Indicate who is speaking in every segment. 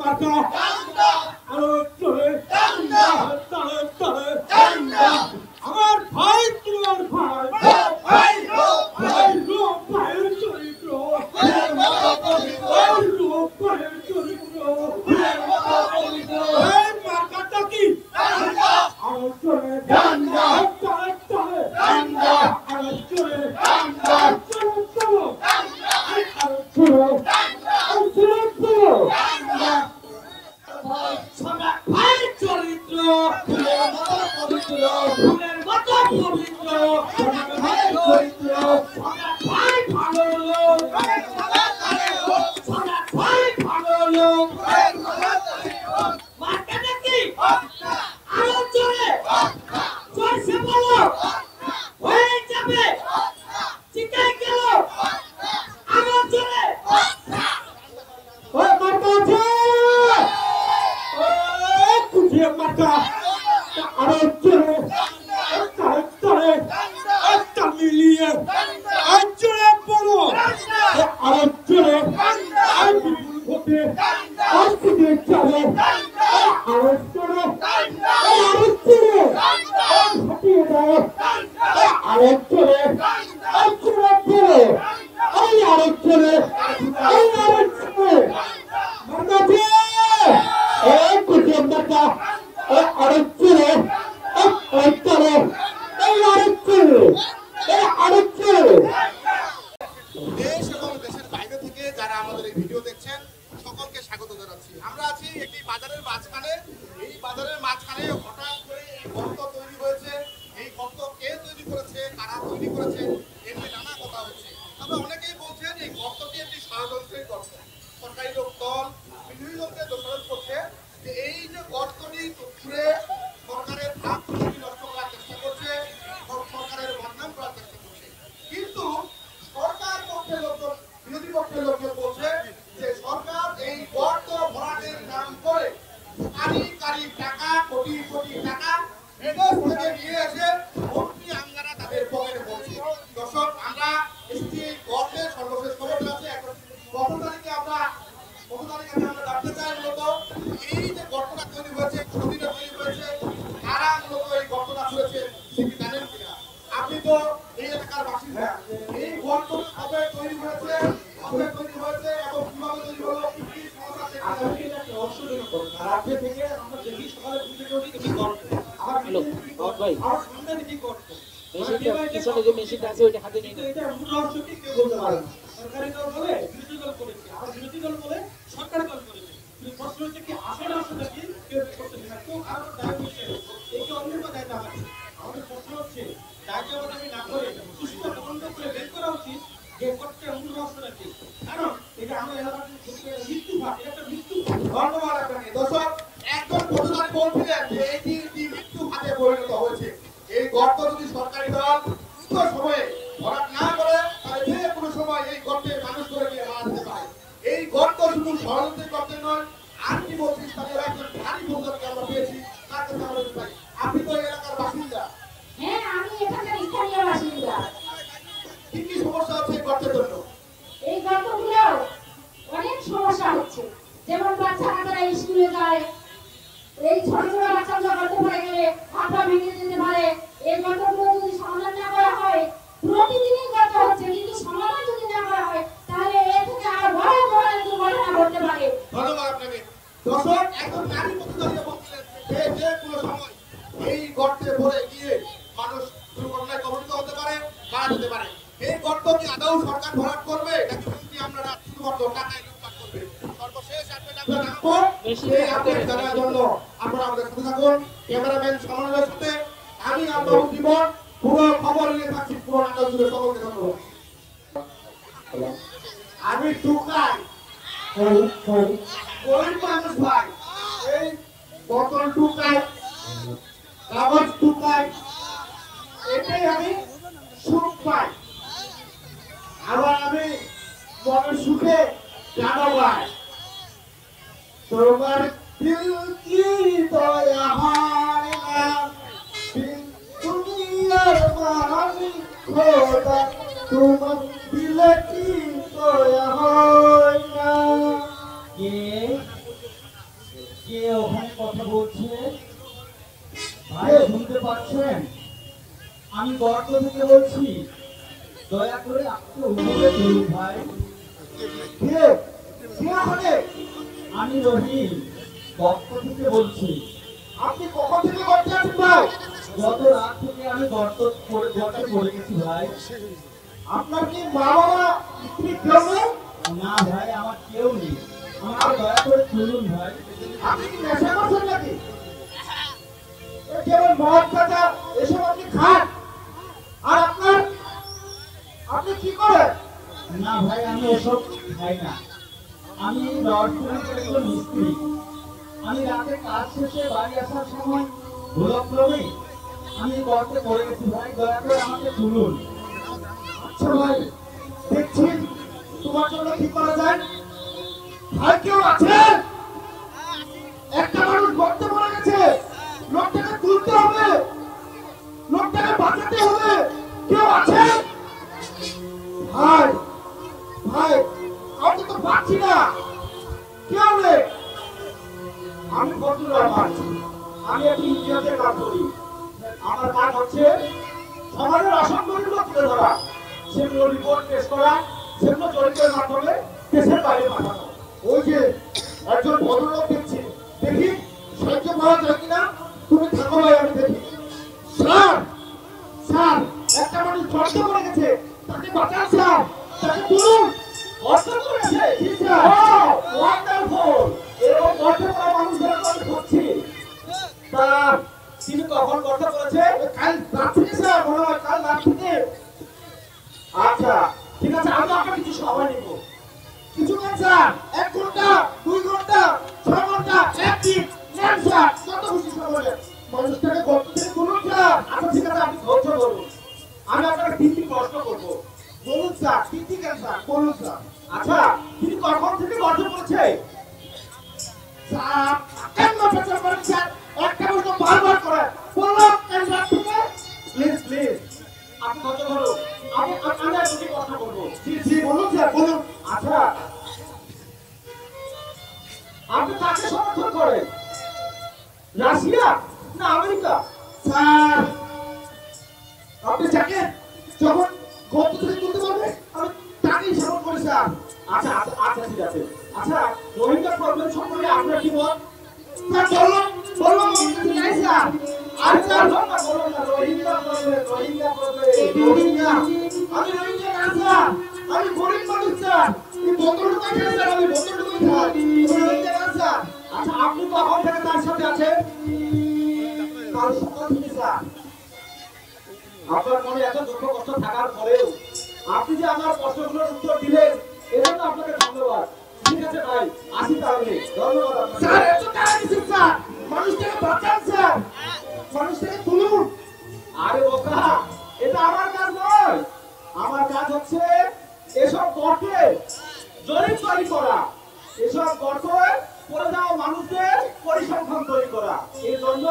Speaker 1: মার্কা আরো চলে আমার ভাই তোমার ভাই ভাইয়ের চরিত্র মার্কাটা কি আরো চলে
Speaker 2: কে ওখানে কথা বলছে? ভাই শুনতে পাচ্ছেন? আমি গর্ত থেকে বলছি, দয়া করে আপনি উপরে চলুন ভাই।
Speaker 1: কে কে ওখানে?
Speaker 2: আমি রহিম গর্ত থেকে বলছি।
Speaker 1: আপনি কখন থেকে করতে আছেন ভাই?
Speaker 2: গত রাত থেকে আমি গর্তে পড়ে গেছি ভাই।
Speaker 1: আপনার কি মা বাবা স্ত্রী কেউ নেই?
Speaker 2: না ভাই, আমার কেউ নেই, আমাকে দয়া করে চলুন ভাই।
Speaker 1: আপনি কি নেশা করছেন নাকি? কেবল মদ গাঁজা এসব আপনি খান? আর আপনি কি করেন?
Speaker 2: না ভাই, আমি ওসব খাই না। আমি রডপুরের একজন মিস্ত্রি। আমি রাতে কাজ শেষে বাড়ি আসার সময় ভুলক্রমে আমি গর্তে পড়ে গেছি ভাই, দয়া করে আমাকে তুলুন।
Speaker 1: আচ্ছা ভাই, দেখছি তোমার জন্য কি করা যায়। ভাই কেউ আছে? একটা মানুষ গর্তে পড়ে গেছে, লোকটাকে তুলতে হবে, লোকটাকে বাঁচাতে হবে। কেউ আছে? ভাই ভাই, আমি তো পাচ্ছি না, কেউ নেই। আমি বন্ধুরা পাচ্ছি, আমি একটি ইতিহাসের কাজ করি। আমার কাজ হচ্ছে সমাজের অসংগঠিত তুলে ধরা, সেগুলো রিপোর্ট পেশ করা, সেগুলো জরিপের মাধ্যমে দেশের বাইরে পাঠানো। ওই যে একজন ভদ্রলোক দেখছি, দেখি সাহায্য পাওয়া যায় কিনা। তুমি থাকো ভাই, আমি দেখি। স্যার স্যার, একটা মানুষ গর্তে পড়ে গেছে, তাকে বাঁচান স্যার, তাকে তুলুন। গর্তে পড়েছে? জি স্যার। ওয়ান্ডারফুল। এরকম গর্তে পড়া মানুষদের আমি খুঁজছি। তা তিনি কখন গর্তে পড়েছে? কাল রাত থেকে স্যার, মনে হয় কাল রাত থেকে। আচ্ছা ঠিক আছে, আমি আপনার কিছু সময় নিব। কিছু নেন স্যার, 1 ঘন্টা, 2 ঘন্টা, 6 ঘন্টা, 1 দিন নেন স্যার, যত খুশি সময় নেন। মানুষটাকে গর্ত থেকে তুলুন স্যার। আচ্ছা ঠিক আছে, আপনি ধৈর্য ধরুন, আমি আপনাকে 3টি প্রশ্ন করব। বলুন স্যার। 3টি কেন স্যার? বলুন স্যার। আচ্ছা, তিনি কখন থেকে গর্তে পড়েছে? স্যার কেন পেছন করেন স্যার? একটা প্রশ্ন বারবার করেন। বললাম কেন রাত থেকে? প্লিজ প্লিজ, আপনি ধৈর্য ধরুন, আমি আর দুটি কথা বলবো। জি জি বলুন স্যার, বলুন। আচ্ছা, আপনি কাকে সমর্থন করেন? রাশিয়া না আমেরিকা? স্যার আপনি যাকে যখন গর্ত থেকে তুলতে পারবে আমি তাকেই সমর্থন করি স্যার। আচ্ছা আচ্ছা আচ্ছা ঠিক আছে। আচ্ছা, রোহিঙ্গা প্রবলেম সম্পর্কে আপনার কি মত? স্যার বললাম বললাম কিছু নাই স্যার। আর স্যার বললাম না, রোহিঙ্গা প্রবলেম, রোহিঙ্গা। আমি রোহিঙ্গা না স্যার, আমি গরিব মানুষ স্যার। এই বোতলটা খেয়ে স্যার, আমি বোতলটা খাই, আমি রোহিঙ্গা না স্যার। আচ্ছা, আপনি কখন থেকে তার সাথে আছেন? কাল সকাল থেকে স্যার। আপনার মনে এত দুঃখ কষ্ট থাকার পরেও আপনি যে আমার কষ্টগুলোর উত্তর দিলেন, এজন্য আপনাকে ধন্যবাদ। ঠিক আছে ভাই, আসি তাহলে। ধন্যবাদ আপনাকে। স্যার এত টাকা দিচ্ছেন স্যার, মানুষটাকে বাঁচান স্যার, মানুষটাকে তুলুন। আরে বোকা, এটা আমার কাজ নয়। আমার কাজ হচ্ছে এসব গর্তে জরিপ করা, এসব গর্তে পড়ে যাওয়া মানুষদের পরিসংখ্যান তৈরি করা। এর জন্য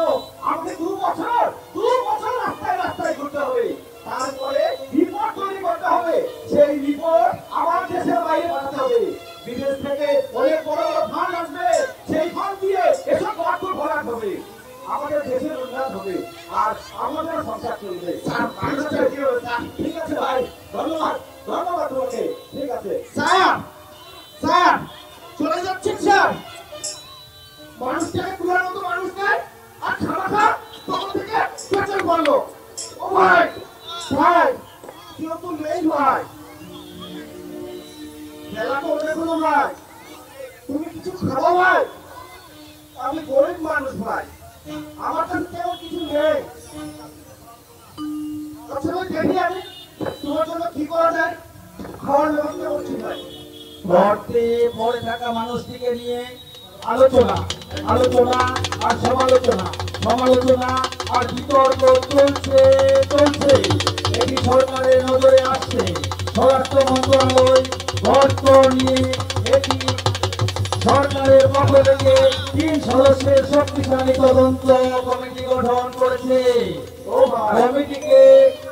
Speaker 1: আমাকে 2 বছর রাস্তায় রাস্তায় ঘুরতে হবে, তারপরে রিপোর্ট তৈরি করতে হবে। সেই রিপোর্ট আমার দেশের বাইরে পাঠাতে হবে। বিদেশ থেকে অনেক বড় বড় ফান্ড আসবে, সেই ফান্ড দিয়ে এসব গর্ত ভরাট হবে। আমাদের দেশের উন্নয়ন হবে আর আমাদের সংসার চলবে। ঠিক আছে ভাই, ধন্যবাদ ধন্যবাদ তোমাকে। ঠিক আছে স্যার। স্যার চলে যাচ্ছেন স্যার, মানুষটাকে তোলার মতো মানুষ নাই, আর খামাখা তখন থেকে পেছন করলো। ও ভাই ভাই, কেউ তো নেই ভাই, খেলা তো অনেক হলো ভাই, তুমি কিছু খাবো ভাই? আমি গরিব মানুষ ভাই, আমার কাছে তেমন কিছু নেই। আচ্ছা ভাই, দেখি আমি তোমার জন্য কি করা যায়, খাওয়ার ব্যবস্থা করছি ভাই।
Speaker 2: গর্তে পড়ে থাকা মানুষটিকে নিয়ে আলোচনা আলোচনা আর সমালোচনা, সমালোচনা আর বিতর্ক চলছে চলছে। এটি সরকারের নজরে আসছে। স্বরাষ্ট্র মন্ত্রণালয় গর্ত নিয়ে এটি সরকারের পক্ষ থেকে 3 সদস্যের শক্তিশালী তদন্ত কমিটি গঠন করেছে। কমিটিকে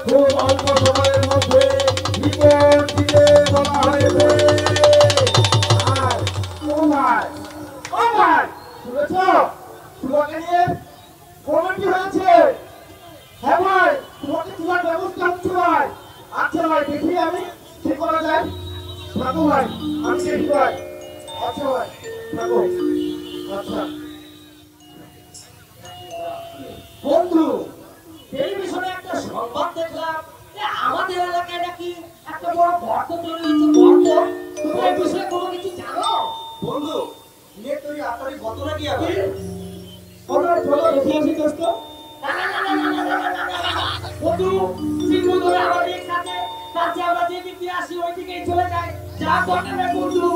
Speaker 2: খুব অল্প সময়ের মধ্যে রিপোর্ট দিতে বলা হয়েছে।
Speaker 1: শুনেছ? তোমাকে নিয়ে কমিটি হয়েছে। হ্যাঁ ভাই, তোমাকে তোলার ব্যবস্থা হচ্ছে ভাই। আচ্ছা ভাই, দেখি আমি কি করা যায়। থাকো ভাই, আমি দেখি ভাই। আচ্ছা ভাই, থাকো। আচ্ছা
Speaker 3: বন্ধু, টেলিভিশনে একটা সংবাদ দেখলাম যে আমাদের এলাকায় নাকি একটা বড় গর্ত তৈরি হচ্ছে। গর্ত, তুমি এই বিষয়ে কোনো কিছু জানো?
Speaker 1: বন্ধু, নিয়ে তুই আপনার ঘটনা কি আছে? ঘটনা চলো দেখি আসি দোস্ত।
Speaker 3: বন্ধু, শীঘ্র ধরে আমাদের সাথে কাছে আমরা যেদিক দিয়ে আসি ওই দিকেই চলে যাই। যা দরকার নেই বন্ধু।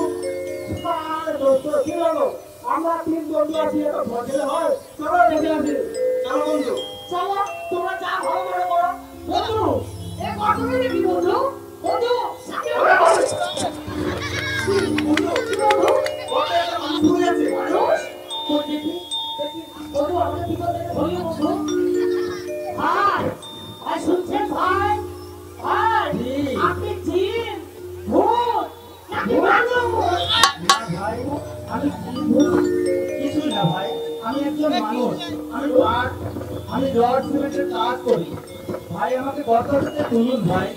Speaker 1: আরে দোস্ত, কি হলো? আমরা 3 বন্ধু আছি, এটা ভজলে হয়। চলো দেখে আসি। চলো বন্ধু।
Speaker 3: চলো, তোমরা যা ভালো মনে করো। বন্ধু, এই গর্তটা কি বন্ধু? বন্ধু, সাথে
Speaker 1: বন্ধু, কি বন্ধু? ঘটে একটা মানুষ ঘুরে আছে।
Speaker 3: মানুষ? কই দেখি, দেখি। বন্ধু, আমাদের কি করতে বলি বন্ধু? ভাই, ভাই শুনছেন ভাই? ভাই,
Speaker 2: জি।
Speaker 3: আপনি জিন, ভূত, নাকি মানুষ?
Speaker 2: না ভাই, আমি কিছুই না ভাই, আমি একজন মানুষ। আমি রড সিমেন্টের কাজ করি ভাই। আমাকে গর্ত থেকে তুলুন ভাই,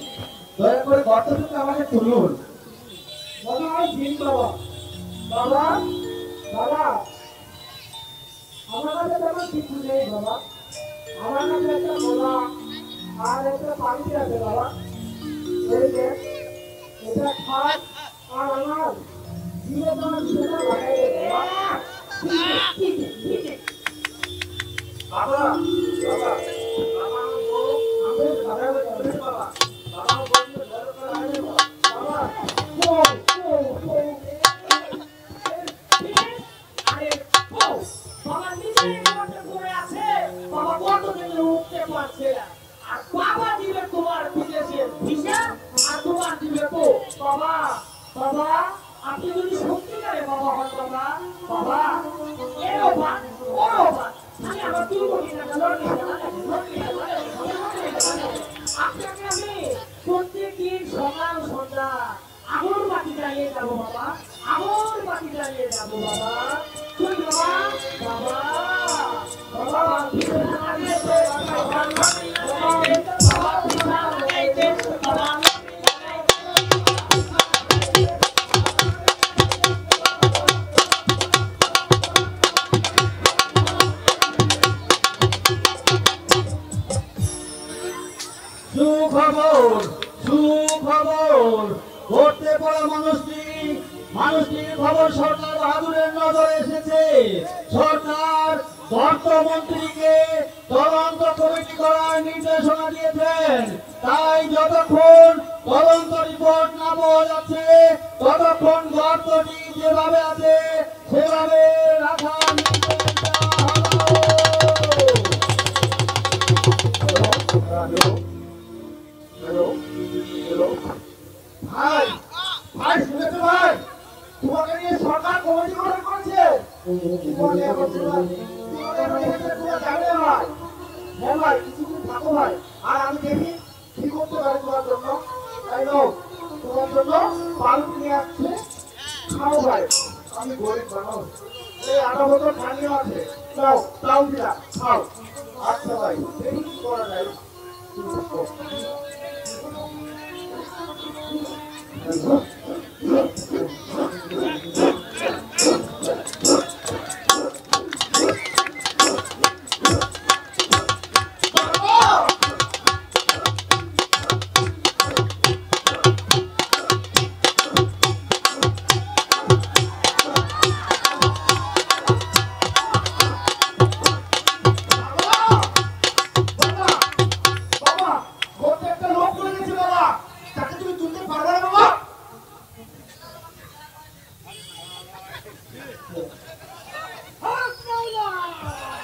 Speaker 2: দয়া করে গর্ত থেকে আমাকে তুলুন।
Speaker 1: বাবা, আমি জিন বাবা। বাবা, বাবা, আমার কাছে তেমন কিছু নেই বাবা। আমার কাছে একটা গোলা আর একটা পানি আছে বাবা। এই যে, এটা খাট আর আমার জীবন সেটা লাগাই দেবে বাবা। বাবা, বাবা, বাবা, আমি সারা বছর বাবা। বাবা, বন্ধু ঘর করে আনে বাবা।
Speaker 3: আরে, ও, বাবা নিজেই গর্তে পড়ে আছে। বাবা গর্ত থেকে উঠতে পারছে না। আর বাবা দিবে তোমার বিদেশের ভিসা, আর তোমার দিবে তো বাবা। বাবা, আপনি যদি সত্যিকারে বাবা হন বাবা, বাবা, এরও বাদ, ওরও বাদ। আমি আমার 2 কোটি টাকা লড়তে আপনাকে আমি প্রত্যেকদিন সকাল সন্ধ্যা আগুন বাতি জ্বালিয়ে যাবো বাবা, আগুন বাতি জ্বালিয়ে যাবো বাবা। তুই বাবা, বাবা, বাবা,
Speaker 2: সুখবর, সুখবর। ঘটতে পড়া মানুষটির খবর সরকার বাহাদুরের নজরে এসেছে। সরকার অর্থমন্ত্রীকে তদন্ত কমিটি করার নির্দেশনা দিয়েছেন। তাই যতক্ষণ তদন্ত রিপোর্ট না পাওয়া যাচ্ছে ততক্ষণ গর্তটি যেভাবে আছে সেভাবে রাখার নির্দেশ দেওয়া হলো।
Speaker 1: হ্যালো, হ্যালো, ভাই, ভাই শুনেছো ভাই? তোমাকে নিয়ে সরকার কমিটি গঠন করেছে। তোমাকে তোমরা জানলে ভাই। হ্যাঁ ভাই, কিছুদিন থাকো ভাই। আর আমি দেখি কি করতে পারি তোমার জন্য। তাই নাও, তোমার জন্য পালকি নিয়ে আসছে। খাও ভাই, আমি গরিব মানুষ। এই 18 বছর ঠান্ডা আছে। নাও, তাও দিলা, খাও। আচ্ছা ভাই, দেখি কি করা যায়। বাবা, ঘরতে একটা লোক পড়ে গেছে বাবা। তাকে তুমি তুলতে পারবে না বাবা?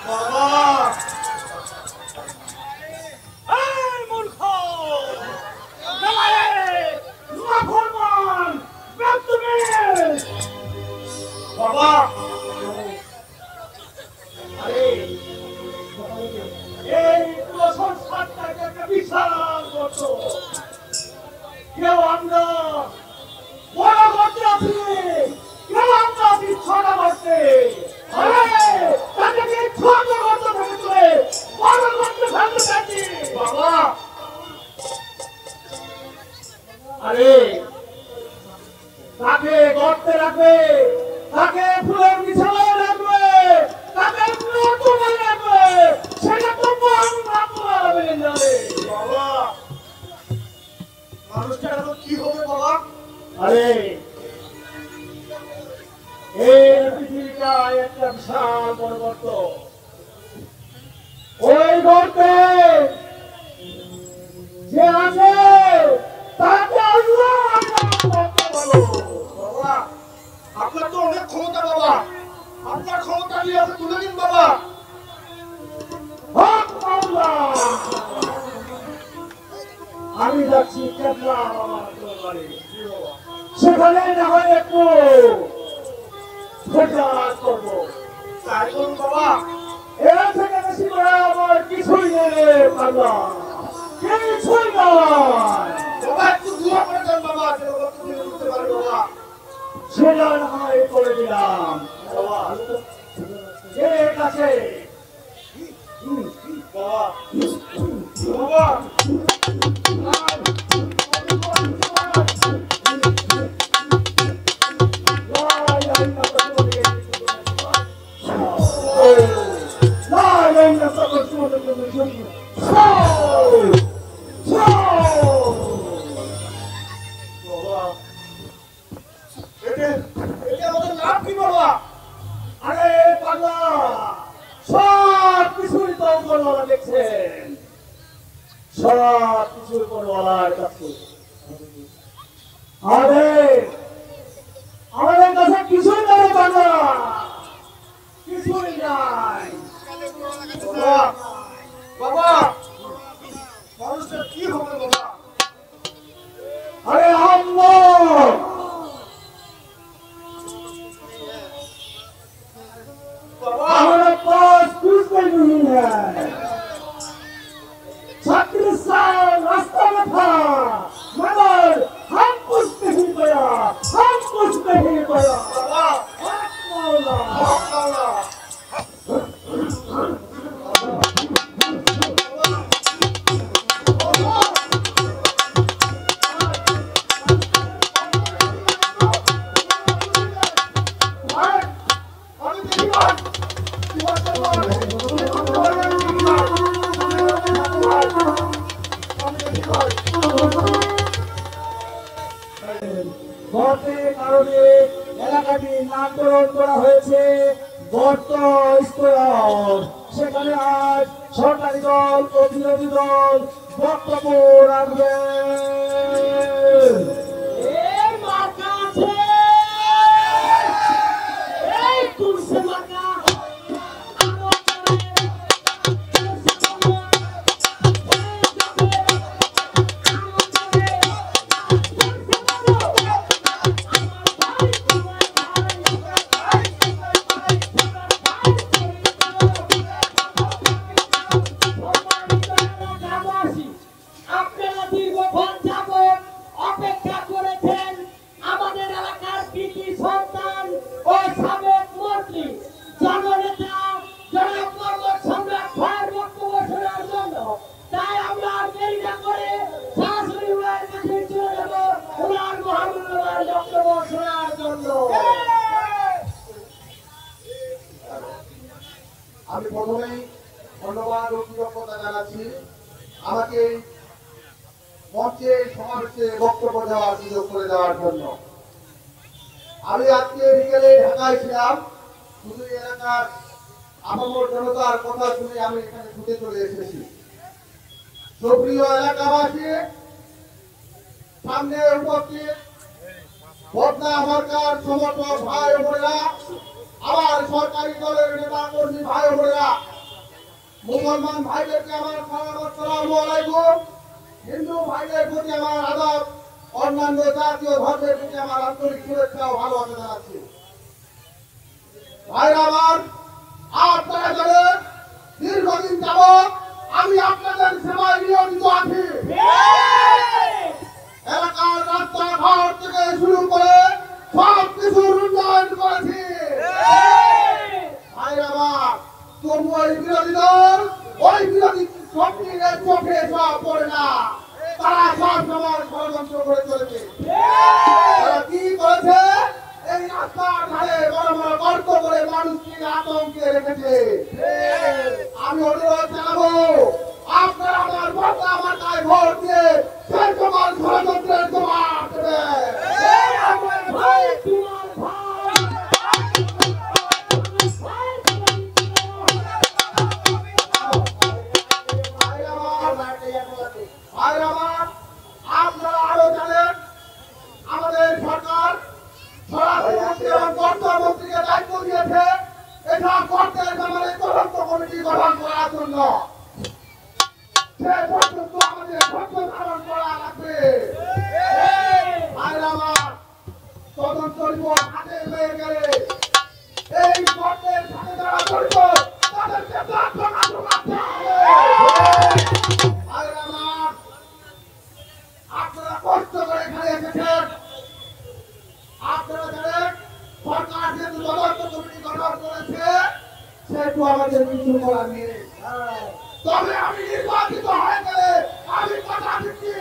Speaker 1: বাবা,
Speaker 3: এই মূর্খ! নালায়ে! নাফরমান! বেয়াদবি!
Speaker 1: বাবা, আরে
Speaker 3: এই পুরো সংস্কারটাকে একটা বিশাল গর্ত। কেউ আমরা বড় গর্তে আছি, কেউ আমরা আছি ছোট গর্তে। আরে কাল পরিবর্তন ওই গর্তে যে আছে তাকে আল্লাহ করতে বলো।
Speaker 1: বাবা আপনার তো অনেক ক্ষমতা বাবা, আপনার ক্ষমতা নিয়ে আপনি তুলে দিন বাবা।
Speaker 3: হক মাওলা। আমি যাচ্ছি কেবলা আমার দরবারে, সেখানে না হয় একটু ফেরত করবো।
Speaker 1: তাই করুন বাবা।
Speaker 3: এর থেকে বেশি করে আমার কিছুই নেই পাগলা, কিছুই নয়।
Speaker 1: বাবা একটু দোয়া করে দেন বাবা, যেন রক্ত দিয়ে উঠতে পারে বাবা।
Speaker 3: সেটা না হয় করে দিলাম
Speaker 1: বাবা
Speaker 3: ঠিক আছে।
Speaker 1: বাবা বাবা বাবা এটা আমাদের লাভ কি বাবা?
Speaker 3: আরে পাগলা, সব কিছুই তো উপরওয়ালা দেখছেন, সব কিছুই উপরওয়ালার কাছে। আমাদের কাছে কিছুই নেই পাগলা, কিছুই নাই।
Speaker 1: বাবা বাবা মানুষের কি হবে বাবা?
Speaker 3: अरे हम लोग
Speaker 1: বাবা
Speaker 3: हमारे पास कुछ भी नहीं है। 36 साल रास्ता में था, मगर हम कुछ नहीं पाया, हम कुछ नहीं पाया।
Speaker 1: বাবা
Speaker 3: हक मौला।
Speaker 1: বাবা আমি দেখি ভাই কি হচ্ছে বাবা? আমি দেখি ভাই
Speaker 3: গর্তের কারণে এলাকাটির নামকরণ করা হয়েছে গর্ত স্তর। সেখানে আজ সরকারি দল ও বিরোধী দল বক্তব্য রাখবে।
Speaker 2: এই মার্কা আছে, এই তুলসী মার্কা। আপনারা দীর্ঘক্ষণ যাবৎ অপেক্ষা করেছেন আমাদের এলাকার কৃতি সন্তান ও সাবেক মন্ত্রী জননেতা জনাব মোহাম্মদ সম্রাট ভাইয়ের বক্তব্য শোনার জন্য। তাই আমরা আর দেরি না করে সরাসরি ওনার কাছে চলে যাব ওনার মহামূল্যবান বক্তব্য শোনার জন্য।
Speaker 1: আমি প্রথমেই ধন্যবাদ ও কৃতজ্ঞতা জানাচ্ছি আমাকে এই মঞ্চে সমাবেশে বক্তব্য দেওয়ার সুযোগ করে দেওয়ার জন্য। আমি আজকে বিকেলে ঢাকায় ছিলাম, শুধু এই এলাকার আপামর জনতার কথা শুনে আমি এখানে ছুটে চলে এসেছি। সুপ্রিয় এলাকাবাসী, সামনে উপস্থিত বদনা সরকার সমর্থক ভাই ও বোনেরা, আমার সরকারি দলের নেতা কর্মী ভাই ও বোনেরা, মুসলমান ভাইদেরকে আমার সালাম আসসালামু আলাইকুম, হিন্দু ভাইদের প্রতি আমার আদব, অন্যান্য জাতীয় ধর্মের প্রতি আমার আন্তরিক শুভেচ্ছা ও ভালোবাসা জানাচ্ছি। ভাইরা আমার, আপনারা জানেন দীর্ঘদিন যাবৎ আমি আপনাদের সেবায় নিয়োজিত আছি। এলাকার রাস্তাঘাট থেকে শুরু করে সব কিছুর উন্নয়ন করেছি। ভাইরা আমার, তবু ওই বিরোধী দল, ওই বিরোধী শক্তির চোখে সব পড়ে না। তারা সব সময় ষড়যন্ত্র করে চলেছে। তারা কি করেছে? এই রাস্তার ধারে বড় বড় গর্ত করে মানুষকে আতঙ্কে রেখেছে। আমি অনুরোধ জানাবো, আপনারা আমার ভোট আমার গায়ে ভোট দিয়ে সেই তোমার ষড়যন্ত্রের জবাব দেবেন।
Speaker 2: ভাই তোমার ভাই
Speaker 1: সব গর্তের ব্যাপারে তদন্ত কমিটি গঠন করার জন্য সে পর্যন্ত আমাদের ধৈর্য ধারণ করা লাগবে। ভাইরা আমার, তদন্ত রিপোর্ট হাতে পেয়ে গেলে এই গর্তের সাথে যারা জড়িত তাদেরকে প্রার্থনা করতে হবে। ভাইরা আমার, আপনারা কষ্ট করে এখানে এসেছেন। আপনারা জানেন সরকার যেহেতু তদন্ত কমিটি গঠন করেছে সেহেতু আমাদের কিছু করার নেই। তবে আমি নির্বাচিত হয়ে গেলে আমি কথা দিচ্ছি,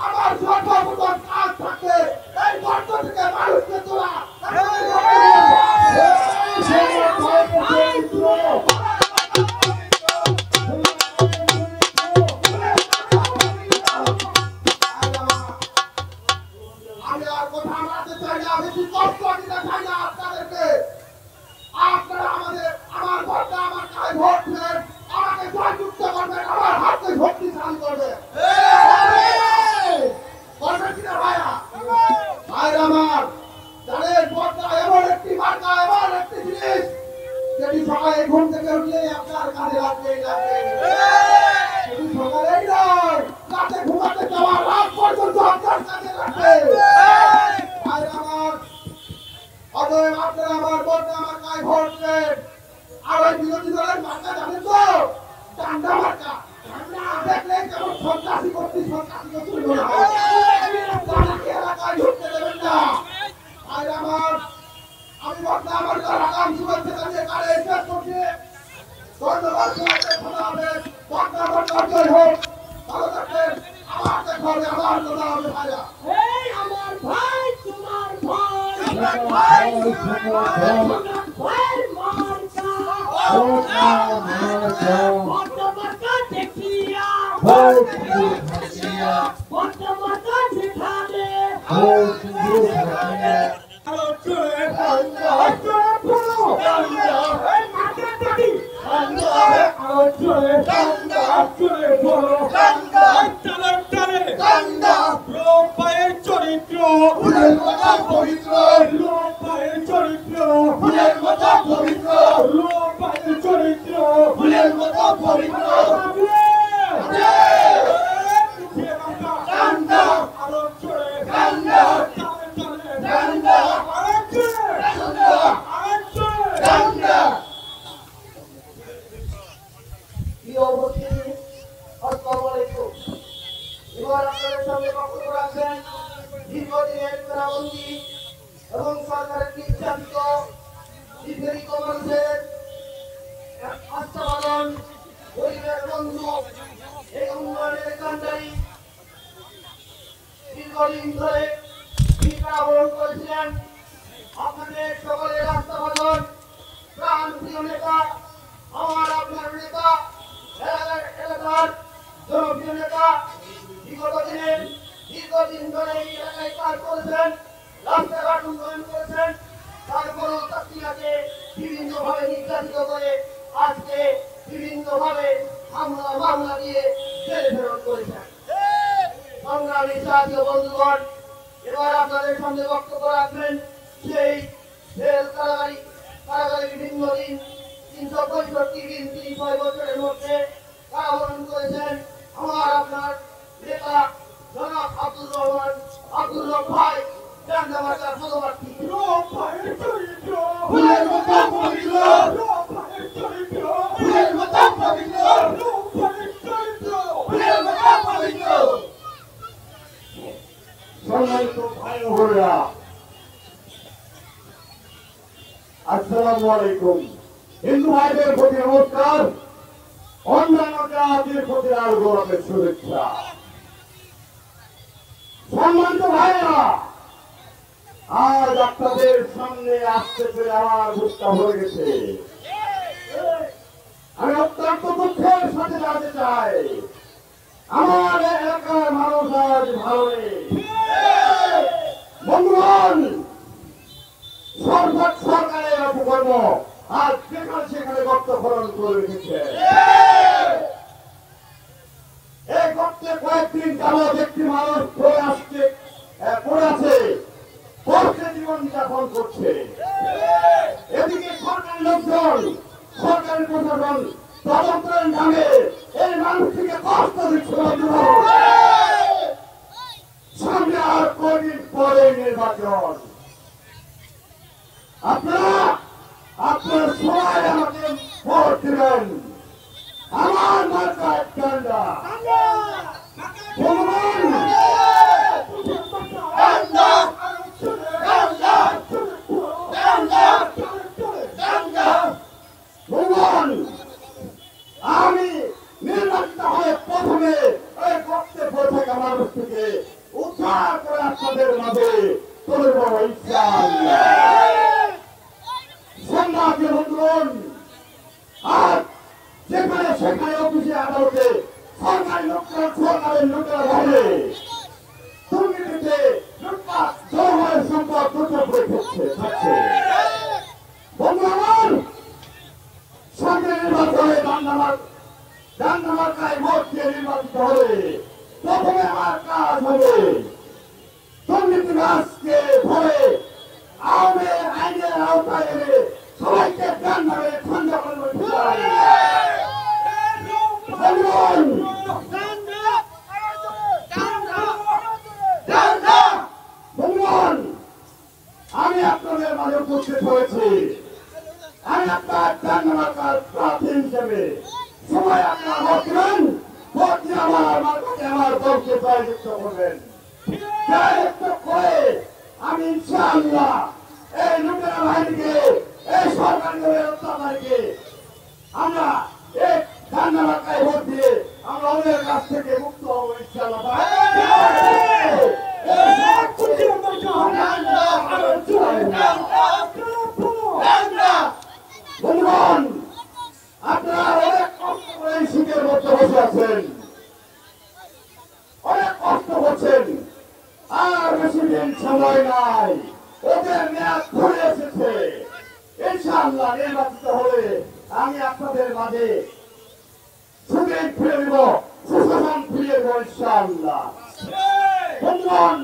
Speaker 1: আমার সর্বপ্রথম কাজ থাকবে এই গর্ত থেকে মানুষকে তোলা। আমি আর কথা বলতে চাই না, বেশি কষ্ট দিতে চাই না আপনাদেরকে। আপনারা আমার ভোটটা আমার গায়ে ভোট দিলেন, আমাকে জয়যুক্ত করবেন, আমার হাতকে শক্তিশালী করবেন। করবেন কিনা ভাইয়া? ভাইরা আমার, জানেন ভোটটা এমন একটি মার্কা, এমন একটি জিনিস যেটি সকালে ঘুম থেকে উঠলে আপনার কাজে লাগবেই লাগবে। শুধু সকালেই নয়, রাতে ঘুমাতে যাওয়ার রাত পর্যন্ত আপনার কাজে লাগবে। ভাইরা আমার, অতএব আপনারা আমার ভোটটা আমার গায়ে ভোট দেন। আর ওই বিরোধী দলের মার্কা জানেন তো? ডান্ডা মার্কা। দেখলে কেমন সন্ত্রাসী করতে মনে হয়। তাদেরকে এলাকায় ঢুকতে দেবেন না। ভাইরা আমার, আমি ভোটটা আমার আগাম শুভেচ্ছা জানিয়ে কারে শেষ করছি। ধন্যবাদ সবাইকে, খোদা হাফেজ। ভোটটা জয় হোক। ভালো থাকবেন। আবার দেখা হবে, আবার কথা হবে ভাইরা।
Speaker 3: এই আমার ভাই, তোমার ভাই,
Speaker 1: আমার ভাই,
Speaker 3: ভাইয়ের মার্কা, বর্তমানটা দেখিয়া, বর্তমানটা যেখানে,
Speaker 1: চরিত্র পবিত্র, চরিত্র ফুলের মতো পবিত্র, চরিত্র ফুলের মতো পবিত্র। এবার আপনাদের সামনে বক্তব্য রাখবেন দীর্ঘদিনের কারাবন্দী এবং সরকারের নির্যাতিত দীর্ঘদিন মানুষের আস্থাবাদন গরিবের বন্ধু এই উন্নয়নের কান্ডারি দীর্ঘদিন ধরে কারাবরণ করেছিলেন। আপনাদের সকলের আস্থাবাদন প্রাণ প্রিয় নেতা, আমার আপনার নেতা, এলাকার জনপ্রিয় নেতা, দীর্ঘদিন ধরে এই এলাকায় কাজ করেছেন, রাস্তাঘাট উন্নয়ন করেছেন। তারপরও তাকে বিভিন্নভাবে নির্যাতিত করে আজকে বিভিন্নভাবে হামলা মামলা দিয়ে জেলে ফেরত করেছেন। সংগ্রামী জাতীয় বন্ধুগণ, এবার আপনাদের সামনে বক্তব্য রাখবেন সেই জেল কারাগারে বিভিন্ন দিন 365 দিন 36 বছরের মধ্যে কারাবরণ করেছেন আমার আপনার নেতা জনাব আব্দুর রহমান, আব্দুর রব ভাই, ডান্ডামার্কার পদপ্রার্থী। ফুলের মতো পবিত্র, ফুলের মতো পবিত্র, ফুলের মতো পবিত্র। সম্মানিত ভাই ও বোনেরা, আসসালামু আলাইকুম। হিন্দু ভাইদের প্রতি নমস্কার, অন্যান্য জাতির প্রতি আর গৌরবের শুভেচ্ছা। সম্মানিত ভাইরা, আজ আপনাদের সামনে আসতে পেরে আমার বুকটা ভরে গেছে। আমি অত্যন্ত দুঃখের সাথে জানতে চাই, আমার এলাকার মানুষ আজ ভালো নেই। বন্ধুগণ, সরকারের অপকর্ম আজ যেখানে সেখানে গর্ত খনন করে রেখেছে। এই গর্তে কয়েকদিন যাবৎ একটি মানুষ পড়ে আছে, জীবন যাপন করছে। এদিকে সরকারি লোকজন সরকারি প্রশাসন তদন্তের নামে এই মানুষটিকে কষ্ট দিচ্ছে বন্ধুরা। সামনে আর কদিন পরে নির্বাচন। আপনারা সবাই আমাকে ভোট দিবেন। আমার মার্কা ডান্ডা। ভগবান ভগবান আমি নির্বাচিত হয়ে প্রথমে এই ভক্তে পড়ে থাকা মানুষটিকে উদ্ধার করে আপনাদের মাঝে তুলে দেব ইনশাআল্লাহ। সম্মানীয় বন্ধুগণ, আর যেখানে সেখানে অফিসে আদালতে সরকারি সরকারের লোকেরা বলে দুর্নীতিতে লুটপাট জনগণের সম্পদ লুটে পড়ে থাকছে। বন্ধু আমার, সামনে নির্বাচনে ডান্ডামার্কায় ভোট দিয়ে নির্বাচিত হলে প্রথমে আমার কাজ হবে দুর্নীতিবাজকে ধরে আওয়ামী আইনের আওতায় এনে সবাইকে ডান্ডা মেরে ঠান্ডা করে আমি আপনাদের মাঝে উপস্থিত হয়েছি। আমি আপনার ডান্ডামার্কার প্রার্থী হিসেবে সবাই আপনার ভোট দিবেন। ভোট দিয়ে আমার দলকে জয়যুক্ত করবেন। জয়যুক্ত করে আমি ইনশাআল্লাহ এই লুটেরা বাহিনীকে, এই সরকারি অত্যাচারীকে আমরা এই ডান্ডামার্কায় ভোট দিয়ে আমরা ওদের কাছ থেকে মুক্ত হবো ইনশাআল্লাহ। বন্ধুগণ, আপনারা অনেক কষ্ট করে এই শীতের মধ্যে বসে আছেন, অনেক কষ্ট করছেন। আর বেশি দিন সময় নাই, ওদের মেয়াদ ঘুরে এসেছে। ইনশাআল্লাহ নির্বাচিত হলে আমি আপনাদের মাঝে সুদিন ফিরে দেব, সুশাসন ফিরিয়ে দেব ইনশাআল্লাহ। বন্ধুগণ,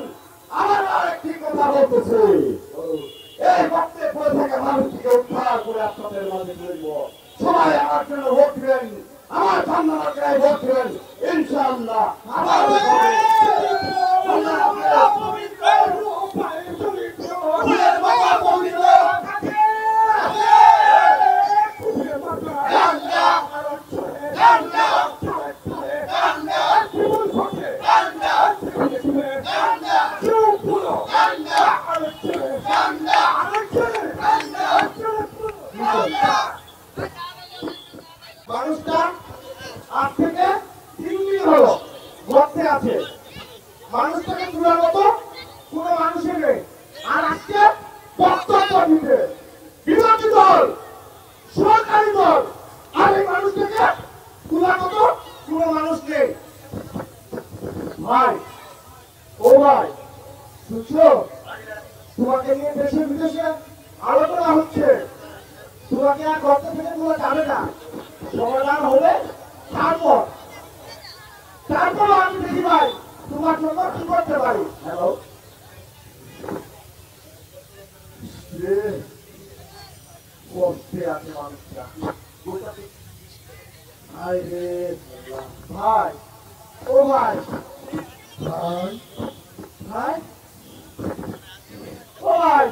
Speaker 1: আমার আরেকটি কথা বলতেছি, এই ভক্তে পড়ে থাকা মানুষটিকে উদ্ধার করে আপনাদের মাঝে তুলব। সবাই আমার জন্য ভোট দিবেন, আমার ডান্ডামার্কায় ভোট দিবেন ইনশাআল্লাহ। আমার মানুষটা আজ থেকে 3 দিন হলো গর্তে আছে। মানুষটাকে তোলার মতো কোনো মানুষের নেই। আর আজকে বক্তব্য দিতে বিরোধী দল, সরকারি দল, আর এই মানুষটাকে তোলার মতো কোনো মানুষ নেই। ভাই, ও ভাই, শুনছো? তোমাকে নিয়ে দেশে বিদেশে আলোচনা হচ্ছে। তোমাকে আর গর্ত থেকে তোলা যাবে না। সমাধান হলে তারপর আমি দেখি ভাই তোমার জন্য কি করতে পারি। হ্যালো, কষ্টে আছে মানুষটা। ভাই, ও ভাই, ভাই, ভাই, ও ভাই,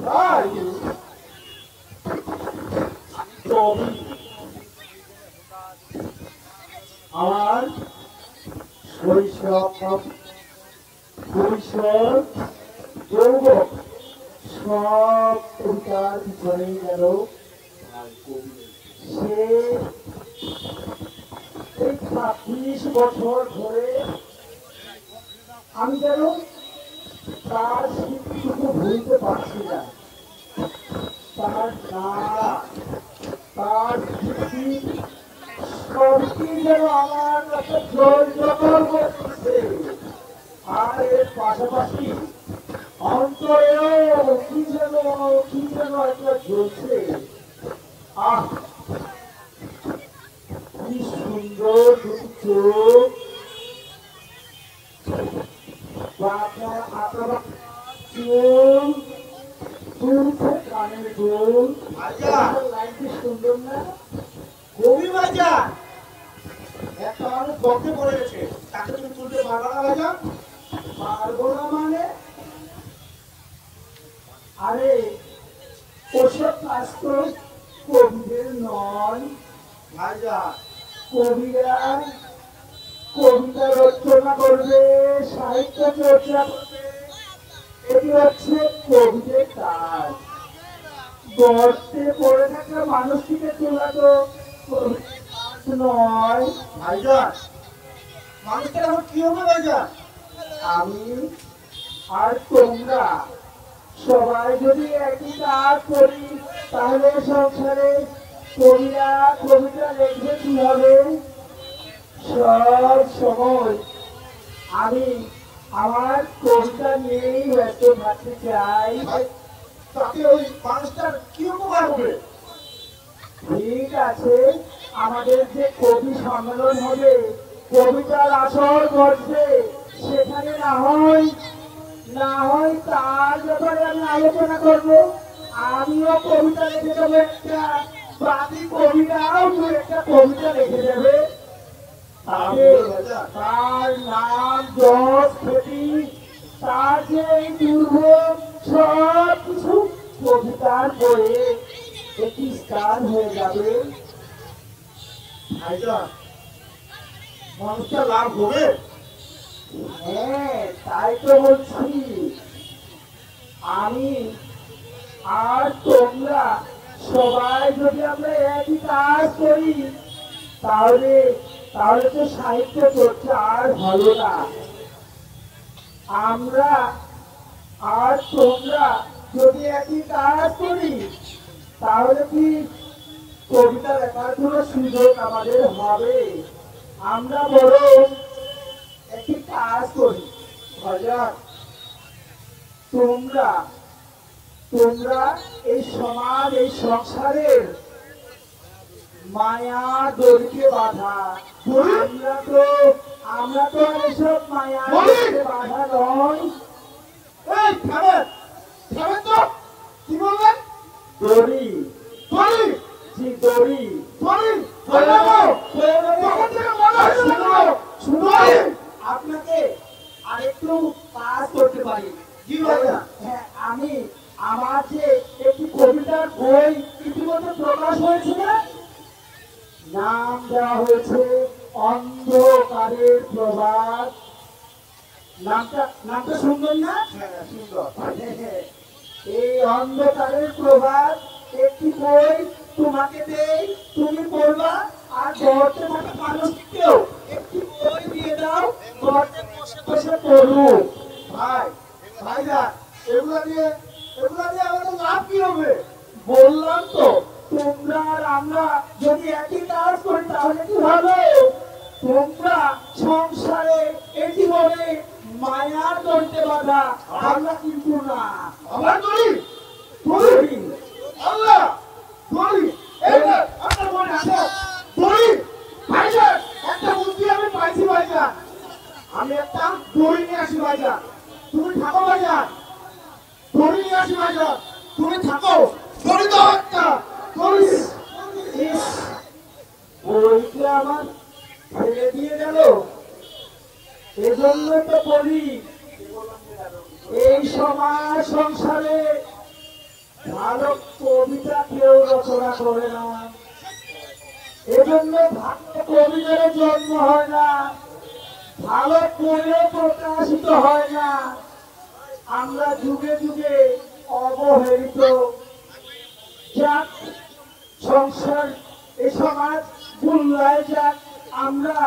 Speaker 1: ভাই, আমার শৈশব, কৈশোর, যৌবন সব কবিতার পিছনে গেল। সে 30 বছর ধরে আমি যেন তার স্মৃতিটুকু ভুলতে পারছি না। তার নাচ, তার স্মৃতি সবটি যেন আমার কাছে জল করছে। আর এর পাশাপাশি অন্তরেও কি যেন একটা জ্বলছে। আহ, কি সুন্দর দুটি চোখ, চুল, তুলছে কানের
Speaker 2: ফুল
Speaker 1: ভাইজান
Speaker 2: লাইনটি সুন্দর না?
Speaker 1: কবি ভাইজান একটা মানুষ গর্তে পড়ে গেছে, তাকে তুমি তুলতে পারবে না ভাইজান?
Speaker 2: পারবো না মানে? আরে ওসব কাজ তো কবিদের নয়।
Speaker 1: ভাইজান
Speaker 2: কবিরা কবিতা রচনা করবে, সাহিত্য চর্চা করবে, এটি হচ্ছে কবিদের কাজ। গর্তে পড়ে থাকা মানুষটিকে তোলা তো কবিদের কাজ নয়।
Speaker 1: ভাইজান মানুষটার এখন কি হবে ভাইজান?
Speaker 2: আমি আর তোমরা সবাই যদি একই কাজ করি তাহলে সংসারে কবিরা কবিতা লিখবে কি হবে? সব সময় আমি আমার কবিতা নিয়েই ব্যস্ত থাকতে চাই।
Speaker 1: ভাই তাতে ওই মানুষটার কি উপকার হবে?
Speaker 2: ঠিক আছে, আমাদের যে কবি সম্মেলন হবে, কবিতার আসর বসবে, সেখানে না হয় তার ব্যাপারে আমি আলোচনা করবো। আমিও কবিতা লিখে দেবো একটা, বাকি কবিরাও দু একটা কবিতা লিখে দেবে। তাতে তার নাম, যশ, খ্যাতি, তার যে এই দুর্ভোগ সব কিছু কবিতার বইয়ে একটি স্থান হয়ে যাবে।
Speaker 1: ভাইজান মানুষটা লাভ হবে?
Speaker 2: হ্যাঁ, তাই তো বলছি। আমি আর তোমরা সবাই যদি আমরা একই কাজ করি তাহলে তো সাহিত্য চর্চা আর হলো না। আমরা আর তোমরা যদি একই কাজ করি তাহলে কি কবিতা লেখার কোনো সুযোগ আমাদের হবে? আমরা বরং একটি কাজ করি। ভাইজান তোমরা এই সমাজ, এই সংসারের মায়া দড়িতে বাঁধা। আমরা তো আর এসব মায়া দড়িতে বাঁধা নয়।
Speaker 1: এই থামেন থামেন তো, কি বলবেন?
Speaker 2: দড়ি,
Speaker 1: দড়ি
Speaker 2: জি দড়ি।
Speaker 1: দড়ি তখন থেকে মনে হয়েছিল দড়ি।
Speaker 2: আপনাকে আরেকটু কাজ করতে পারি।
Speaker 1: জি ভাইজান।
Speaker 2: হ্যাঁ, আমি আমার যে একটি কবিতার বই ইতিমধ্যে প্রকাশ হয়েছে, নাম দেওয়া হয়েছে অন্ধকারের প্রভাত। নামটা সুন্দর না?
Speaker 1: হ্যাঁ সুন্দর।
Speaker 2: এই অন্ধকারের প্রভাত একটি বই তোমাকে দেই, তুমি পড়বা, আর গর্তে থাকা মানুষকেও একটি বই দিয়ে দাও, গর্তে বসে বসে পড়ুক।
Speaker 1: ভাইজান এগুলা দিয়ে আমাদের লাভ কি হবে?
Speaker 2: বললাম তো, তোমরা আর আমরা যদি একই কাজ করি তাহলে কি হবে? তোমরা সংসারে এই জীবনে মায়ার দড়িতে বাঁধা, আমরা কিন্তু না।
Speaker 1: আমার দড়ি দড়ি আল্লাহ দড়ি এইটা আপনার মনে আছে? দড়ি ভাইজান একটা বুদ্ধি আমি পাইছি ভাইজান। আমি একটা দড়ি নিয়ে আসি ভাইজান, তুমি থাকো ভাইজান। দড়ি নিয়ে আসি ভাইজান, তুমি থাকো। দড়ি দাও একটা, দড়ি।
Speaker 2: ইস, বইটা আমার ফেলে দিয়ে গেল। এজন্য তো বলি, এই সমাজ সংসারে ভালো কবিতা কেউ রচনা করে না। এজন্য ভালো কবিতার জন্ম হয় না, ভালো বইও প্রকাশিত হয় না। আমরা যুগে যুগে অবহেলিত। যাক, সংসার এই সমাজ গুল্লায় যাক, আমরা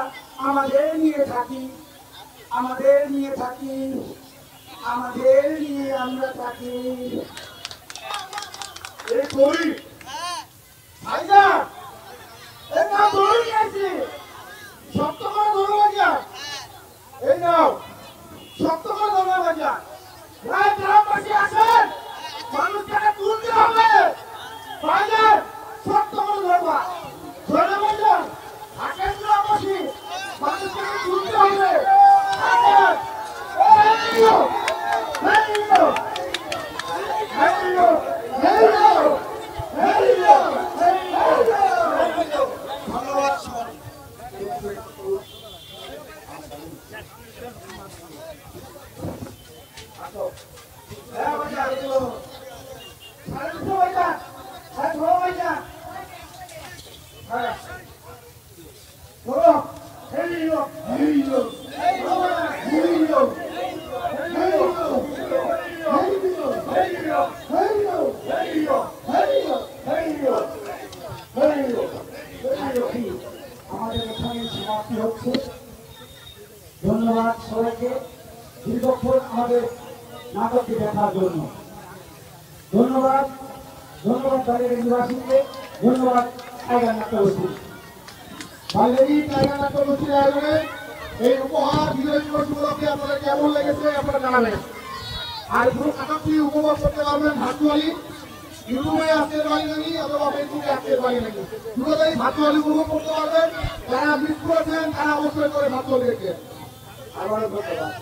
Speaker 2: আমাদের নিয়ে থাকি, আমাদের নিয়ে আমরা থাকি।
Speaker 1: এই দড়ি ভাইজান, এই নাও দড়ি নিয়ে আসি। শক্ত করে ধরো ভাইজান, এই নাও শক্ত করে ধরো ভাইজান। ভাই গ্রামবাসী আসেন, মানুষটাকে তুলতে হবে ভাইজান। শক্ত করে ধরবা, ধরে ভাইজান। আসেন গ্রামবাসী, মানুষটাকে তুলতে হবে ভাইজান। এই নাও, এই নাও, এই নাও, এই নাও।
Speaker 2: আমাদের নাটকটি দেখার জন্য। ধন্যবাদ, ধন্যবাদ তাদের নিবাসীকে, ধন্যবাদ টাইগার নাট্যগোষ্ঠী।
Speaker 1: বাঙালি টাইগার নাট্যগোষ্ঠীর আয়োজনে এই উপহার বিজয় দিবস উপলক্ষে আপনাদের কেমন লেগেছে আপনারা জানাবেন। আর পুরো নাটকটি উপভোগ করতে পারবেন ভার্চুয়ালি, ইউটিউবে আজকের বাড়ি নাকি অথবা ফেসবুকে আজকের বাড়ি নাকি দুটোতেই ভার্চুয়ালি উপভোগ করতে পারবেন। যারা মিস করেছেন তারা অবশ্যই করে ভার্চুয়ালি দেখবেন। আবার ধন্যবাদ।